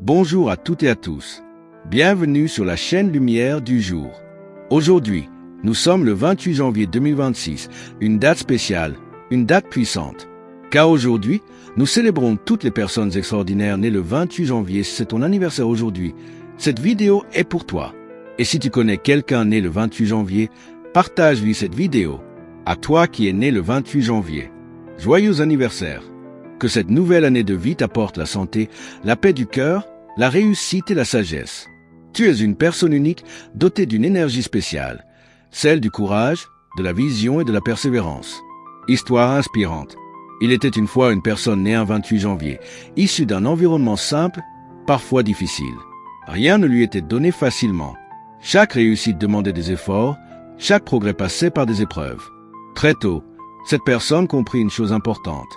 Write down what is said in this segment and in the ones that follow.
Bonjour à toutes et à tous. Bienvenue sur la chaîne Lumière du jour. Aujourd'hui, nous sommes le 28 janvier 2026, une date spéciale, une date puissante. Car aujourd'hui, nous célébrons toutes les personnes extraordinaires nées le 28 janvier. Si c'est ton anniversaire aujourd'hui, cette vidéo est pour toi. Et si tu connais quelqu'un né le 28 janvier, partage-lui cette vidéo. À toi qui es né le 28 janvier. Joyeux anniversaire. Que cette nouvelle année de vie t'apporte la santé, la paix du cœur, la réussite et la sagesse. Tu es une personne unique dotée d'une énergie spéciale, celle du courage, de la vision et de la persévérance. Histoire inspirante. Il était une fois une personne née un 28 janvier, issue d'un environnement simple, parfois difficile. Rien ne lui était donné facilement. Chaque réussite demandait des efforts, chaque progrès passait par des épreuves. Très tôt, cette personne comprit une chose importante.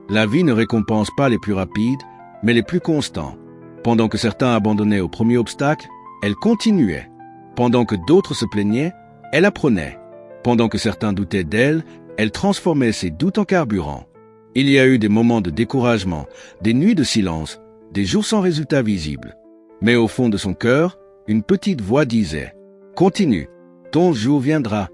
La vie ne récompense pas les plus rapides, mais les plus constants. Pendant que certains abandonnaient au premier obstacle, elle continuait. Pendant que d'autres se plaignaient, elle apprenait. Pendant que certains doutaient d'elle, elle transformait ses doutes en carburant. Il y a eu des moments de découragement, des nuits de silence, des jours sans résultat visible. Mais au fond de son cœur, une petite voix disait « Continue, ton jour viendra. »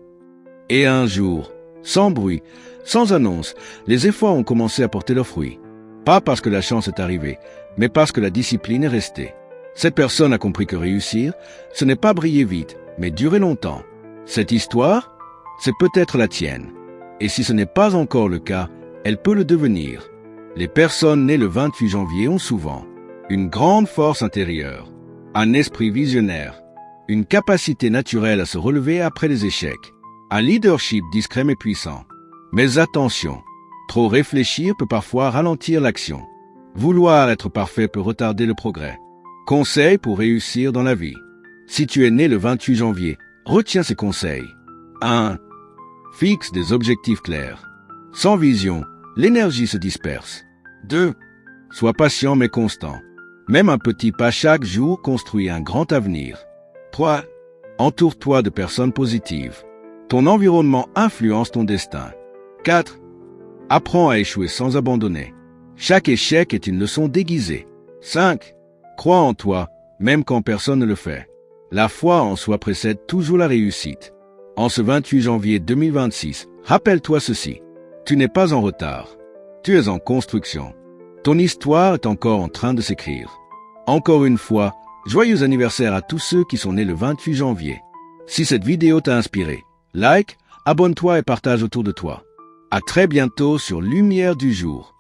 Et un jour, sans bruit, sans annonce, les efforts ont commencé à porter leurs fruits. Pas parce que la chance est arrivée, mais parce que la discipline est restée. Cette personne a compris que réussir, ce n'est pas briller vite, mais durer longtemps. Cette histoire, c'est peut-être la tienne. Et si ce n'est pas encore le cas, elle peut le devenir. Les personnes nées le 28 janvier ont souvent une grande force intérieure, un esprit visionnaire, une capacité naturelle à se relever après les échecs, un leadership discret mais puissant. Mais attention, trop réfléchir peut parfois ralentir l'action. Vouloir être parfait peut retarder le progrès. Conseils pour réussir dans la vie. Si tu es né le 28 janvier, retiens ces conseils. 1. Fixe des objectifs clairs. Sans vision, l'énergie se disperse. 2. Sois patient mais constant. Même un petit pas chaque jour construit un grand avenir. 3. Entoure-toi de personnes positives. Ton environnement influence ton destin. 4. Apprends à échouer sans abandonner. Chaque échec est une leçon déguisée. 5. Crois en toi, même quand personne ne le fait. La foi en soi précède toujours la réussite. En ce 28 janvier 2026, rappelle-toi ceci. Tu n'es pas en retard. Tu es en construction. Ton histoire est encore en train de s'écrire. Encore une fois, joyeux anniversaire à tous ceux qui sont nés le 28 janvier. Si cette vidéo t'a inspiré, like, abonne-toi et partage autour de toi. À très bientôt sur Lumière du jour.